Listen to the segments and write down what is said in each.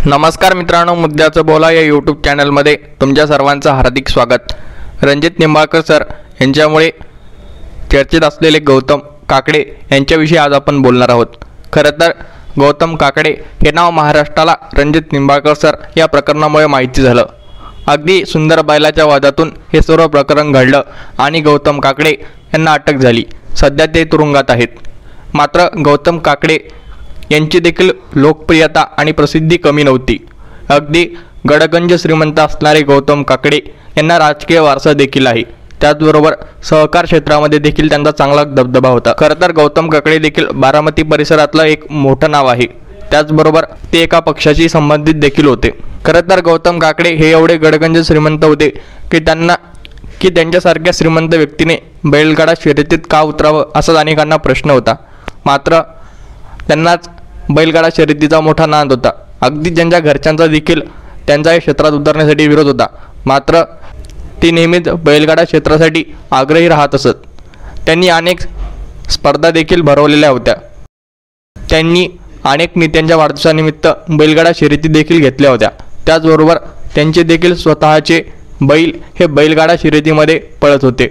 नमस्कार मित्रांनो, मुद्द्याचं बोला या यूट्यूब चॅनलमध्ये तुमच्या सर्वांचं हार्दिक स्वागत। रणजित निंबाळकर सर यांच्यामुळे चर्चेत असलेले गौतम काकडे यांच्याविषयी आज आपण बोलणार आहोत। खरं तर गौतम काकडे हे नाव महाराष्ट्राला रणजित निंबाळकर सर या प्रकरणामुळे माहिती झालं। अगदी सुंदर बैलाच्या वादातून हे सर्व प्रकरण घडलं आणि गौतम काकडे यांना अटक झाली। सध्या ते तुरुंगात आहेत। मात्र गौतम काकडे यांची देखील लोकप्रियता आणि प्रसिद्धी कमी नव्हती। अगदी गडगंज श्रीमंत असणारे गौतम काकडे यांना राजकीय वारसा देखील आहे। त्याचबरोबर सहकार क्षेत्रामध्ये देखील त्यांचा चांगला दबदबा होता। खरं तर गौतम काकडे देखील बारामती परिसरातलं एक मोठं नाव आहे। त्याचबरोबर ते एका पक्षाशी संबंधित देखील होते। खरं तर गौतम काकडे हे एवढे गडगंज श्रीमंत होते की त्यांच्यासारख्या श्रीमंत व्यक्तीने बैलगाडा शर्यतीत का उतरावं असा अनेकांना प्रश्न होता। मात्र त्यांनाच बैलगाडा शर्यतीचा मोठा नाद होता। अगदी ज्यांच्या घरच्यांचा देखील त्यांच्या क्षेत्रात उतरण्यासाठी विरोध होता। मात्र ते नेहमीच बैलगाडा क्षेत्रासाठी आग्रही राहत असत। त्यांनी अनेक स्पर्धा देखील भरवलेल्या होत्या। त्यांनी अनेक नेत्यांच्या वाढदिवसानिमित्त बैलगाडा शर्यती देखील घेतल्या होत्या। त्याचबरोबर त्यांचे देखील स्वतःचे बैल हे बैलगाडा शर्यतीमध्ये पळत होते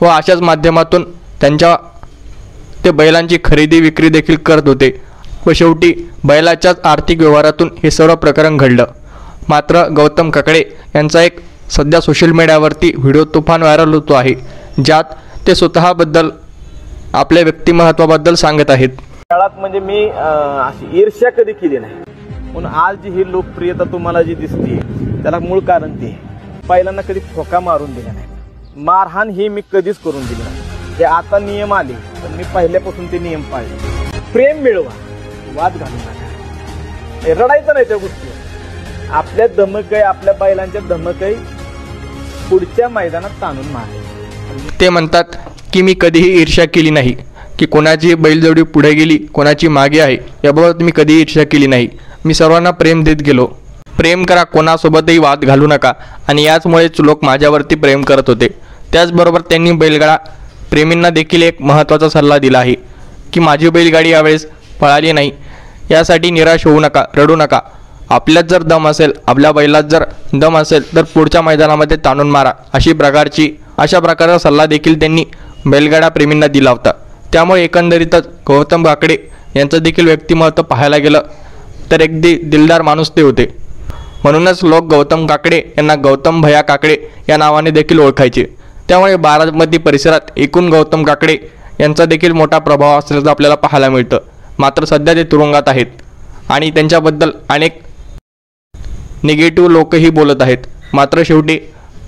व अशाच माध्यमातून ते बैलांची खरेदी विक्री देखील करत होते व शेवटी बैलाच्याच आर्थिक व्यवहारातून हे सर्व प्रकरण घडलं। मात्र गौतम काकडे यांचा एक सध्या सोशल मीडियावरती व्हिडिओ तुफान व्हायरल होतो आहे, ज्यात ते स्वतःबद्दल आपल्या व्यक्तिमत्वाबद्दल सांगत आहेत। काळात म्हणजे मी अशी ईर्ष्या कधी केली नाही, पण आज जी ही लोकप्रियता तुम्हाला जी दिसते त्याला मूळ कारण ते पहिल्यांदा कधी ठोका मारून दिला नाही, मारहाण ही मी कधीच करून दिली नाही। ते आता नियम आले पण मी पहिल्यापासून ते नियम पाळले। प्रेम मिळवा, वाद घालू नका, रडायचं नाही त्या गोष्टीवर। आपल्या धमक आहे, आपल्या बैलांच्या धमक आहे, पुढच्या मैदानात ताणून मारले। ते म्हणतात की मी कधीही ईर्ष्या केली नाही, की कोणाची बैलजोडी पुढे गेली कोणाची मागे आहे याबाबत मी कधीही ईर्ष्या केली नाही। मी सर्वांना प्रेम देत गेलो। प्रेम करा, कोणासोबतही वाद घालू नका आणि याचमुळेच लोक माझ्यावरती प्रेम करत होते। त्याचबरोबर त्यांनी बैलगाडा प्रेमींना देखील एक महत्त्वाचा सल्ला दिला आहे की माझी बैलगाडी यावेळेस पळाली नाही यासाठी निराश होऊ नका, रडू नका। आपल्यात जर दम असेल, आपल्या बैलात जर दम असेल तर पुढच्या मैदानामध्ये ताणून मारा। अशा प्रकारचा सल्ला देखील त्यांनी बैलगाडा प्रेमींना दिला होता। त्यामुळे एकंदरीतच गौतम काकडे यांचं देखील व्यक्तिमत्व पाहायला गेलं तर अगदी दिलदार माणूस ते होते। म्हणूनच लोक गौतम काकडे यांना गौतम भैया काकडे या नावाने देखील ओळखायचे। त्यामुळे बारामती परिसरात एकूण गौतम काकडे यांचा देखील मोठा प्रभाव असल्याचं आपल्याला पाहायला मिळतं। मात्र सध्या ते तुरुंगात आहेत आणि त्यांच्याबद्दल अनेक निगेटिव्ह लोकही बोलत आहेत। मात्र शेवटी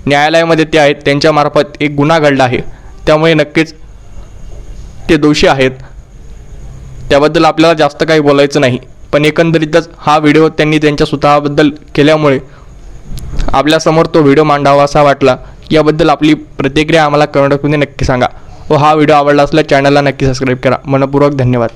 न्यायालयामध्ये ते आहेत, त्यांच्यामार्फत एक गुन्हा घडला आहे, त्यामुळे नक्कीच ते दोषी आहेत। त्याबद्दल आपल्याला जास्त काही बोलायचं नाही, पण एकंदरीतच हा व्हिडिओ त्यांनी त्यांच्या स्वतःबद्दल केल्यामुळे आपल्यासमोर तो व्हिडिओ मांडावा असा वाटला। याबद्दल आपली प्रतिक्रिया आम्हाला कमेंट बॉक्समध्ये नक्की सांगा व हा व्हिडिओ आवडला असल्यास चॅनलला नक्की सबस्क्राईब करा। मनपूर्वक धन्यवाद।